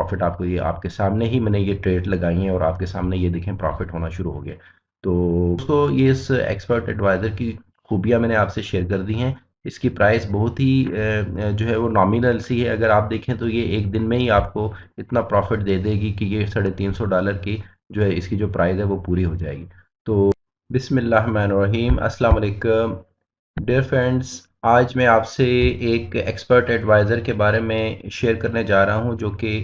Profit आपको ये आपके सामने ही मैंने ये ट्रेड लगाई हैं और आपके सामने ये देखें प्रॉफिट होना शुरू हो गया। तो उसको ये इस एक्सपर्ट एडवाइज़र की खूबियाँ मैंने आपसे शेयर कर दी हैं। इसकी प्राइस बहुत ही जो है वो नॉमिनल सी है। अगर आप देखें तो ये एक दिन में ही आपको इतना प्रॉफिट दे देगी कि ये $350 की जो है इसकी जो प्राइस है वो पूरी हो जाएगी। तो बिस्मिल्लाहिर्रहमानिर्रहीम, अस्सलाम वालेकुम डियर फ्रेंड्स। आज मैं आपसे एक एक्सपर्ट एडवाइज़र के बारे में शेयर करने जा रहा हूं जो कि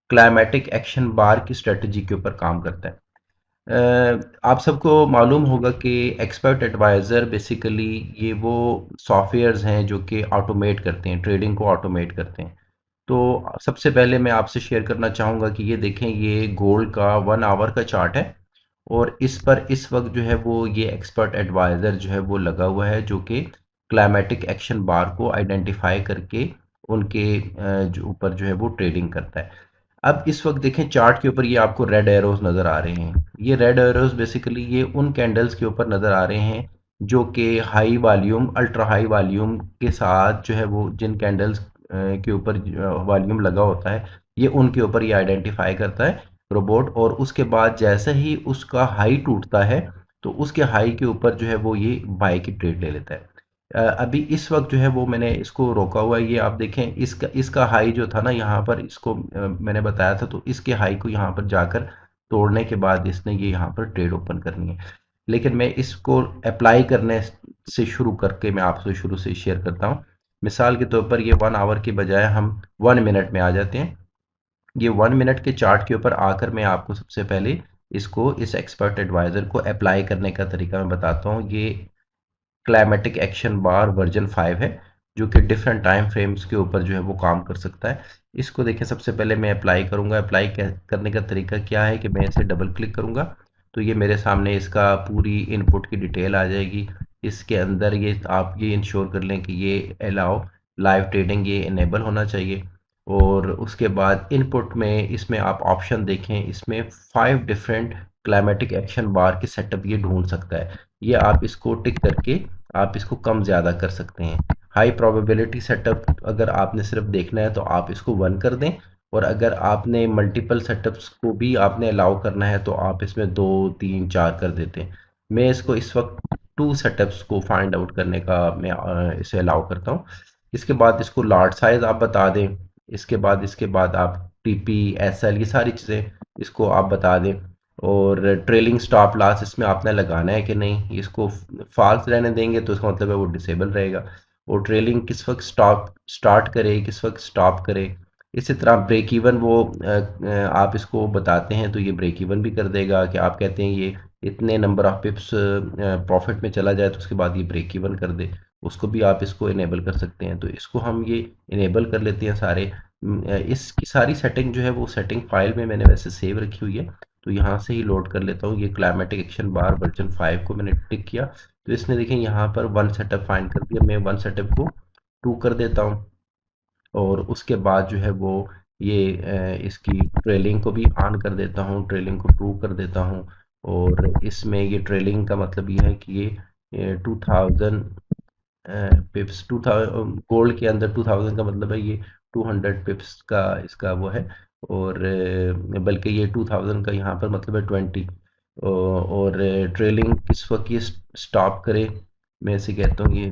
क्लाइमेटिक एक्शन बार की स्ट्रेटजी के ऊपर काम करता है। आप सबको मालूम होगा कि एक्सपर्ट एडवाइज़र बेसिकली ये वो सॉफ्टवेयर्स हैं जो कि ऑटोमेट करते हैं, ट्रेडिंग को ऑटोमेट करते हैं। तो सबसे पहले मैं आपसे शेयर करना चाहूँगा कि ये देखें, ये गोल्ड का 1 आवर का चार्ट है और इस पर इस वक्त जो है वो ये एक्सपर्ट एडवाइज़र जो है वो लगा हुआ है जो कि क्लाइमेटिक एक्शन बार को आइडेंटिफाई करके उनके जो ऊपर जो है वो ट्रेडिंग करता है। अब इस वक्त देखें चार्ट के ऊपर ये आपको रेड एरोज नज़र आ रहे हैं। ये रेड एरोज बेसिकली ये उन कैंडल्स के ऊपर नज़र आ रहे हैं जो कि high volume, ultra high volume के साथ जो है वो जिन कैंडल्स के ऊपर वॉल्यूम लगा होता है, ये उनके ऊपर ये आइडेंटिफाई करता है रोबोट। और उसके बाद जैसे ही उसका हाई टूटता है तो उसके हाई के ऊपर जो है वो ये बाय की ट्रेड ले लेता है। अभी इस वक्त जो है वो मैंने इसको रोका हुआ है। ये आप देखें, इसका इसका हाई जो था ना यहाँ पर, इसको मैंने बताया था, तो इसके हाई को यहाँ पर जाकर तोड़ने के बाद इसने ये यहाँ पर ट्रेड ओपन करनी है। लेकिन मैं इसको अप्लाई करने से शुरू करके मैं आपसे शुरू से शेयर करता हूँ। मिसाल के तौर पर ये 1 आवर के बजाय हम 1 मिनट में आ जाते हैं। ये 1 मिनट के चार्ट के ऊपर आकर मैं आपको सबसे पहले इसको, इस एक्सपर्ट एडवाइज़र को अप्लाई करने का तरीका मैं बताता हूँ। ये क्लाइमेटिक एक्शन बार वर्जन 5 है जो कि डिफरेंट टाइम फ्रेम्स के ऊपर जो है वो काम कर सकता है। इसको देखें, सबसे पहले मैं अप्लाई करूँगा। अप्लाई करने का तरीका क्या है कि मैं इसे डबल क्लिक करूँगा तो ये मेरे सामने इसका पूरी इनपुट की डिटेल आ जाएगी। इसके अंदर ये आप ये इंश्योर कर लें कि ये अलाउ लाइव ट्रेडिंग ये इनेबल होना चाहिए। और उसके बाद इनपुट में इसमें आप ऑप्शन देखें, इसमें 5 डिफरेंट क्लाइमेटिक एक्शन बार के सेटअप ये ढूंढ सकता है। ये आप इसको टिक करके आप इसको कम ज़्यादा कर सकते हैं। हाई प्रोबेबिलिटी सेटअप अगर आपने सिर्फ देखना है तो आप इसको 1 कर दें, और अगर आपने मल्टीपल सेटअप्स को भी आपने अलाउ करना है तो आप इसमें 2 3 4 कर देते हैं। मैं इसको इस वक्त 2 सेटअप्स को फाइंड आउट करने का मैं इसे अलाउ करता हूँ। इसके बाद इसको लॉट साइज आप बता दें। इसके बाद आप टीपी, एसएल, ये सारी चीज़ें इसको आप बता दें। और ट्रेलिंग स्टॉप लॉस इसमें आपने लगाना है कि नहीं। इसको फाल्स रहने देंगे तो इसका मतलब है वो डिसेबल रहेगा। और ट्रेलिंग किस वक्त स्टार्ट करे, किस वक्त स्टॉप करे। इसी तरह ब्रेक इवन वो आप इसको बताते हैं तो ये ब्रेक इवन भी कर देगा कि आप कहते हैं ये इतने नंबर ऑफ पिप्स प्रॉफिट में चला जाए तो उसके बाद ये ब्रेक इवन कर दे। उसको भी आप इसको इनेबल कर सकते हैं। तो इसको हम ये इनेबल कर लेते हैं सारे। इसकी सारी सेटिंग जो है वो सेटिंग फाइल में मैंने वैसे सेव रखी हुई है, तो यहाँ से ही लोड कर लेता हूँ। ये क्लाइमेटिक एक्शन बार वर्जन 5 को मैंने टिक किया तो इसने देखें यहाँ पर 1 सेटअप फाइंड कर दिया। मैं 1 सेटअप को 2 कर देता हूँ। और उसके बाद जो है वो ये इसकी ट्रेलिंग को भी ऑन कर देता हूँ, ट्रेलिंग को 2 कर देता हूँ। और इसमें ये ट्रेलिंग का मतलब ये है कि ये 2000 पिप्स, 2000 गोल्ड के अंदर 2000 का मतलब है ये 200 पिप्स का इसका वो है। और बल्कि ये 2000 का यहाँ पर मतलब है 20। और ट्रेलिंग किस वक्त ये स्टॉप करे, मैं इसे कहता हूँ ये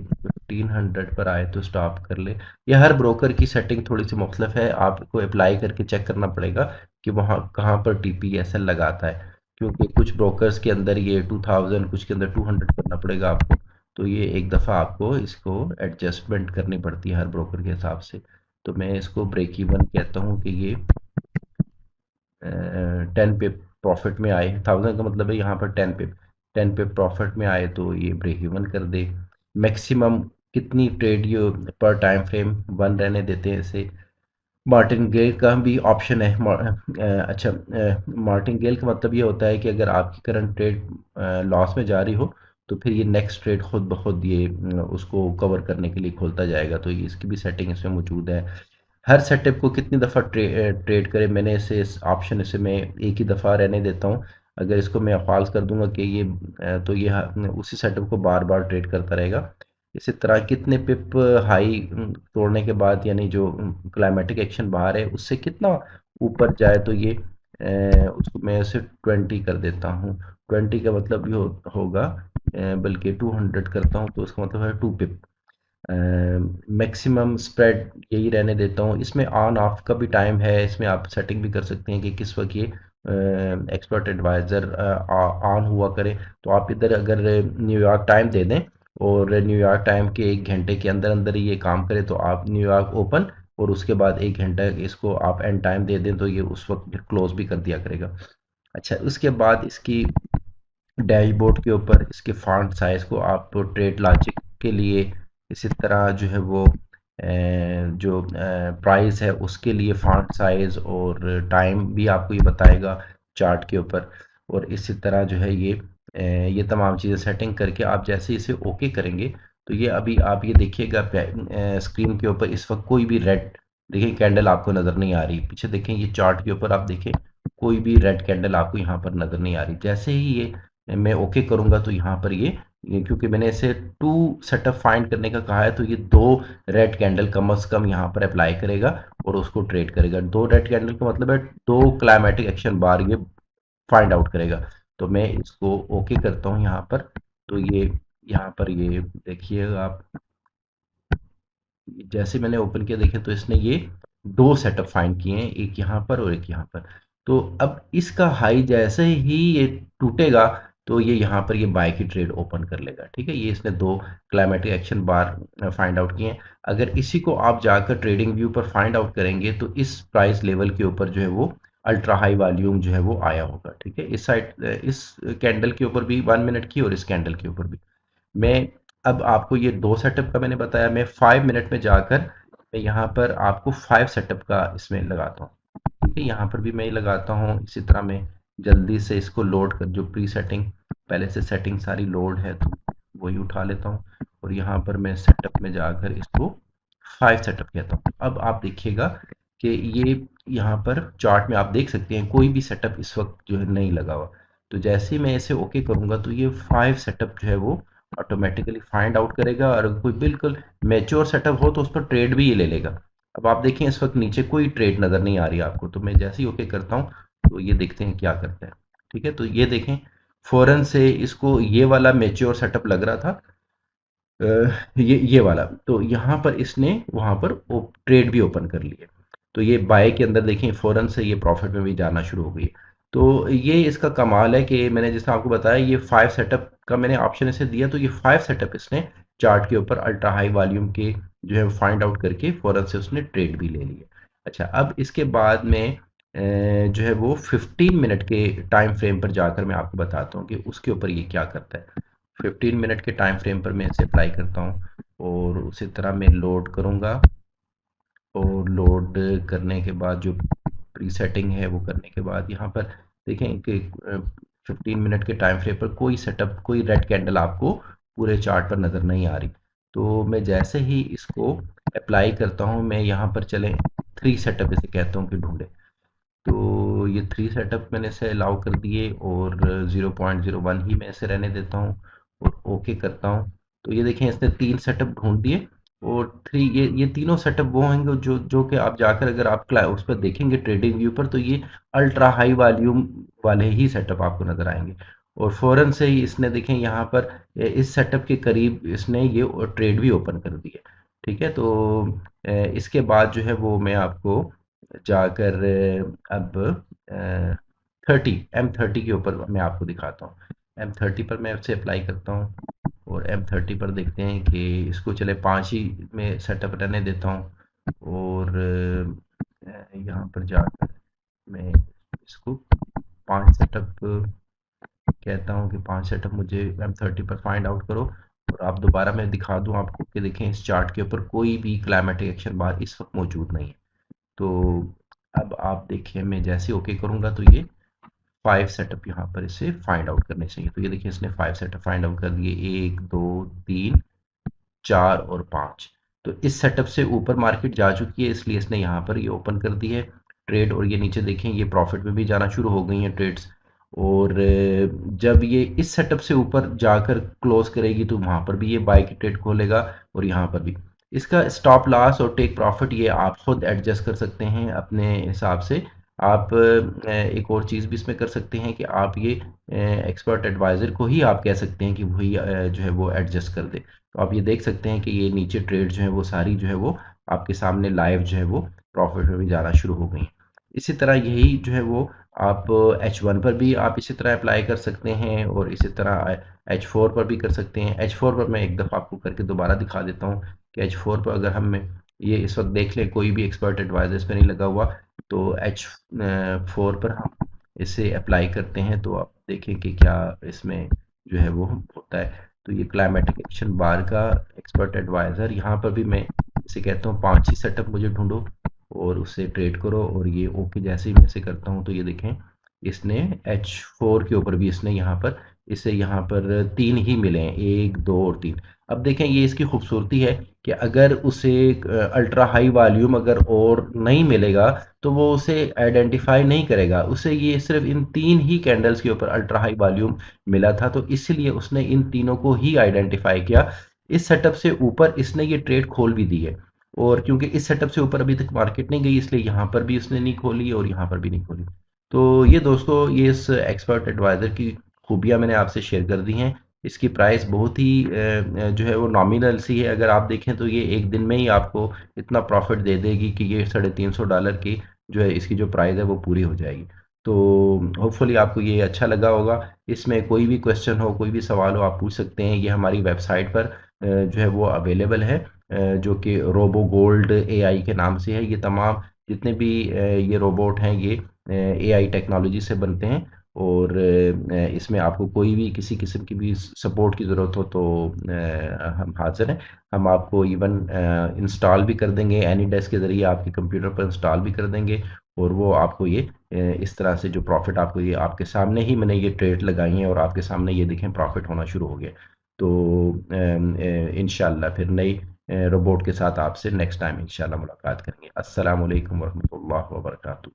1500 पर आए तो स्टॉप कर ले। ये हर ब्रोकर की सेटिंग थोड़ी सी मुख्तलिफ है, आपको अप्लाई करके चेक करना पड़ेगा कि वहाँ कहाँ पर टीपीएसएल लगाता है। क्योंकि कुछ ब्रोकर्स के अंदर ये 2000, कुछ के अंदर 200 करना पड़ेगा आपको। तो ये एक दफ़ा आपको इसको एडजस्टमेंट करनी पड़ती है हर ब्रोकर के हिसाब से। तो मैं इसको ब्रेक इवन कहता हूँ कि ये 10 पे प्रॉफिट में आए। 1000 का मतलब है यहाँ पर 10 पे प्रॉफिट में आए तो ये ब्रेक इवन कर दे। मैक्सिमम कितनी ट्रेड ये पर टाइम फ्रेम 1 रहने देते हैं इसे। मार्टिन गेल का भी ऑप्शन है। अच्छा, मार्टिन गेल का मतलब ये होता है कि अगर आपकी करंट ट्रेड लॉस में जा रही हो तो फिर ये नेक्स्ट ट्रेड खुद ब खुद ये उसको कवर करने के लिए खोलता जाएगा। तो ये इसकी भी सेटिंग इसमें मौजूद है। हर सेटअप को कितनी दफ़ा ट्रेड करें, मैंने इसे इस ऑप्शन इसे मैं एक ही दफ़ा रहने देता हूँ। अगर इसको मैं फॉल्स कर दूंगा कि ये तो ये उसी सेटअप को बार बार ट्रेड करता रहेगा। इसी तरह कितने पिप हाई तोड़ने के बाद, यानी जो क्लाइमेटिक एक्शन बाहर है उससे कितना ऊपर जाए, तो ये उसको मैं उसे 20 कर देता हूँ। 20 का मतलब ये होगा, बल्कि 200 करता हूँ तो उसका मतलब है 2 पिप। मैक्सिमम स्प्रेड यही रहने देता हूँ। इसमें ऑन ऑफ का भी टाइम है, इसमें आप सेटिंग भी कर सकते हैं कि किस वक्त ये एक्सपर्ट एडवाइज़र ऑन हुआ करे। तो आप इधर अगर न्यूयॉर्क टाइम दे दें और न्यूयॉर्क टाइम के 1 घंटे के अंदर अंदर ही ये काम करे, तो आप न्यूयॉर्क ओपन और उसके बाद 1 घंटा इसको आप एंड टाइम दे दें तो ये उस वक्त फिर क्लोज भी कर दिया करेगा। अच्छा, उसके बाद इसकी डैशबोर्ड के ऊपर इसके फॉन्ट साइज़ को आप ट्रेड लॉजिक के लिए, इसी तरह जो है वो जो प्राइस है उसके लिए फॉन्ट साइज़ और टाइम भी आपको ये बताएगा चार्ट के ऊपर। और इसी तरह जो है ये तमाम चीज़ें सेटिंग करके आप जैसे इसे ओके करेंगे, तो ये अभी आप ये देखिएगा स्क्रीन के ऊपर इस वक्त कोई भी रेड, देखिए कैंडल आपको नज़र नहीं आ रही। पीछे देखें, ये चार्ट के ऊपर आप देखें कोई भी रेड कैंडल आपको यहाँ पर नज़र नहीं आ रही। जैसे ही ये मैं ओके करूंगा तो यहाँ पर ये क्योंकि मैंने इसे टू सेटअप फाइंड करने का कहा है, तो ये 2 रेड कैंडल कम से कम यहाँ पर अप्लाई करेगा और उसको ट्रेड करेगा। 2 रेड कैंडल का मतलब है 2 क्लाइमेटिक एक्शन बार ये फाइंड आउट करेगा। तो मैं इसको ओके करता हूँ यहाँ पर। तो ये यहाँ पर ये देखिएगा आप, जैसे मैंने ओपन किया देखे तो इसने ये 2 सेटअप फाइंड किए हैं, एक यहाँ पर और एक यहाँ पर। तो अब इसका हाई जैसे ही ये टूटेगा तो ये यहाँ पर ये बाय की ट्रेड ओपन कर लेगा। ठीक है, ये इसने 2 क्लाइमेटिक एक्शन बार फाइंड आउट किए हैं। अगर इसी को आप जाकर ट्रेडिंग व्यू पर फाइंड आउट करेंगे तो इस प्राइस लेवल के ऊपर जो है वो अल्ट्रा हाई वॉल्यूम जो है वो आया होगा। ठीक है, इस साइड इस कैंडल के ऊपर भी 1 मिनट की और इस कैंडल के ऊपर भी। मैं अब आपको ये 2 सेटअप का मैंने बताया, मैं 5 मिनट में जाकर मैं यहाँ पर आपको 5 सेटअप का इसमें लगाता हूँ। ठीक है, यहाँ पर भी मैं लगाता हूँ। इसी तरह मैं जल्दी से इसको लोड कर, जो प्री सेटिंग पहले से सेटिंग सारी लोड है तो वही उठा लेता हूँ और यहाँ पर मैं सेटअप में जाकर इसको 5 सेटअप कहता हूँ। अब आप देखिएगा कि ये यहाँ पर चार्ट में आप देख सकते हैं कोई भी सेटअप इस वक्त जो है नहीं लगा हुआ। तो जैसे ही मैं इसे ओके करूंगा तो ये 5 सेटअप जो है वो ऑटोमेटिकली फाइंड आउट करेगा, और अगर कोई बिल्कुल मेच्योर सेटअप हो तो उस पर ट्रेड भी ये ले लेगा। अब आप देखें इस वक्त नीचे कोई ट्रेड नज़र नहीं आ रही है आपको, तो मैं जैसे ही ओके करता हूँ तो ये देखते हैं क्या करता है। ठीक है, तो ये देखें फ़ौरन से इसको ये वाला मेच्योर सेटअप लग रहा था, ये वाला, तो यहाँ पर इसने वहाँ पर ट्रेड भी ओपन कर लिए। तो ये बाय के अंदर देखें फ़ौरन से ये प्रॉफिट में भी जाना शुरू हो गई। तो ये इसका कमाल है कि मैंने जैसे आपको बताया ये 5 सेटअप का मैंने ऑप्शन इसे दिया, तो ये 5 सेटअप इसने चार्ट के ऊपर अल्ट्रा हाई वॉल्यूम के जो है फाइंड आउट करके फ़ौरन से उसने ट्रेड भी ले लिया। अच्छा, अब इसके बाद में जो है वो 15 मिनट के टाइम फ्रेम पर जाकर मैं आपको बताता हूँ कि उसके ऊपर ये क्या करता है। 15 मिनट के टाइम फ्रेम पर मैं इसे अप्लाई करता हूँ और उसी तरह मैं लोड करूँगा। और लोड करने के बाद जो प्री सेटिंग है वो करने के बाद यहाँ पर देखें कि 15 मिनट के टाइम फ्रेम पर कोई सेटअप, कोई रेड कैंडल आपको पूरे चार्ट पर नज़र नहीं आ रही। तो मैं जैसे ही इसको अप्लाई करता हूँ, मैं यहाँ पर चलें 3 सेटअप इसे कहता हूँ कि ढूंढे। तो ये 3 सेटअप मैंने इसे अलाउ कर दिए और 0.01 ही मैं इसे रहने देता हूँ और ओके करता हूँ। तो ये देखें इसने 3 सेटअप ढूंढ दिए और थ्री ये तीनों सेटअप वो होंगे जो कि आप जाकर अगर आप उस पर देखेंगे ट्रेडिंग व्यू पर, तो ये अल्ट्रा हाई वॉल्यूम वाले ही सेटअप आपको नज़र आएंगे। और फ़ौरन से ही इसने देखें यहाँ पर इस सेटअप के करीब इसने ये ट्रेड भी ओपन कर दिया। ठीक है, तो इसके बाद जो है वो मैं आपको जाकर अब 30 M30 के ऊपर मैं आपको दिखाता हूँ। M30 पर मैं इसे अप्लाई करता हूँ और M30 पर देखते हैं कि इसको चले 5 ही में सेटअप रहने देता हूँ और यहाँ पर जाकर मैं इसको 5 सेटअप कहता हूँ कि 5 सेटअप मुझे M30 पर फाइंड आउट करो। और आप दोबारा मैं दिखा दूँ आपको कि देखें इस चार्ट के ऊपर कोई भी क्लाइमेटिक एक्शन बार इस वक्त मौजूद नहीं है। तो अब आप देखिए मैं जैसे ओके करूंगा तो ये 5 सेटअप यहाँ पर इसे फाइंड आउट करने चाहिए। तो ये देखिए इसने 5 सेटअप फाइंड आउट कर दिए, 1 2 3 4 और 5। तो इस सेटअप से ऊपर मार्केट जा चुकी है, इसलिए इसने यहाँ पर ये ओपन कर दी है ट्रेड। और ये नीचे देखें ये प्रॉफिट में भी जाना शुरू हो गई हैं ट्रेड्स। और जब ये इस सेटअप से ऊपर जाकर क्लोज करेगी तो वहां पर भी ये बाय की ट्रेड खोलेगा और यहाँ पर भी। इसका स्टॉप लॉस और टेक प्रॉफिट ये आप खुद एडजस्ट कर सकते हैं अपने हिसाब से। आप एक और चीज़ भी इसमें कर सकते हैं कि आप ये एक्सपर्ट एडवाइज़र को ही आप कह सकते हैं कि वही जो है वो एडजस्ट कर दे। तो आप ये देख सकते हैं कि ये नीचे ट्रेड जो है वो सारी जो है वो आपके सामने लाइव जो है वो प्रॉफिट में भी जाना शुरू हो गई। इसी तरह यही जो है वो आप H1 पर भी आप इसी तरह अप्लाई कर सकते हैं और इसी तरह H4 पर भी कर सकते हैं। H4 पर मैं एक दफ़ा आपको करके दोबारा दिखा देता हूँ कि H4 पर अगर हम ये इस वक्त देख लें, कोई भी एक्सपर्ट एडवाइजर्स पे नहीं लगा हुआ, तो H4 पर हम इसे अप्लाई करते हैं तो आप देखें कि क्या इसमें जो है वो होता है। तो ये क्लाइमेटिक एक्शन बार का एक्सपर्ट एडवाइज़र, यहाँ पर भी मैं इसे कहता हूँ 5 ही सेटअप मुझे ढूंढो और उससे ट्रेड करो, और ये ओके जैसे ही मैं इसे करता हूँ तो ये देखें इसने H4 के ऊपर भी इसने यहाँ पर इसे यहाँ पर 3 ही मिले हैं, 1 2 और 3। अब देखें ये इसकी खूबसूरती है कि अगर उसे अल्ट्रा हाई वॉल्यूम अगर और नहीं मिलेगा तो वो उसे आइडेंटिफाई नहीं करेगा, उसे ये सिर्फ इन 3 ही कैंडल्स के ऊपर अल्ट्रा हाई वॉल्यूम मिला था तो इसलिए उसने इन तीनों को ही आइडेंटिफाई किया। इस सेटअप से ऊपर इसने ये ट्रेड खोल भी दी है, और क्योंकि इस सेटअप से ऊपर अभी तक मार्केट नहीं गई इसलिए यहाँ पर भी उसने नहीं खोली और यहाँ पर भी नहीं खोली। तो ये दोस्तों ये इस एक्सपर्ट एडवाइज़र की खूबियाँ मैंने आपसे शेयर कर दी हैं। इसकी प्राइस बहुत ही जो है वो नॉमिनल सी है। अगर आप देखें तो ये एक दिन में ही आपको इतना प्रॉफिट दे देगी कि ये $350 की जो है इसकी जो प्राइस है वो पूरी हो जाएगी। तो होपफुली आपको ये अच्छा लगा होगा। इसमें कोई भी क्वेश्चन हो, कोई भी सवाल हो, आप पूछ सकते हैं। ये हमारी वेबसाइट पर जो है वो अवेलेबल है, जो कि रोबो गोल्ड एआई के नाम से है। ये तमाम जितने भी ये रोबोट हैं ये एआई टेक्नोलॉजी से बनते हैं, और इसमें आपको कोई भी किसी किस्म की भी सपोर्ट की ज़रूरत हो तो हम हाज़िर हैं। हम आपको इवन इंस्टॉल भी कर देंगे, एनी डेस्क के ज़रिए आपके कंप्यूटर पर इंस्टॉल भी कर देंगे, और वो आपको ये इस तरह से जो प्रॉफिट आपको ये आपके सामने ही मैंने ये ट्रेड लगाई हैं और आपके सामने ये देखें प्रॉफिट होना शुरू हो गया। तो इंशाल्लाह फिर नई रोबोट के साथ आपसे नेक्स्ट टाइम इंशाल्लाह मुलाकात करेंगे। अस्सलाम वालेकुम वरहमतुल्लाह वबरकातुहू।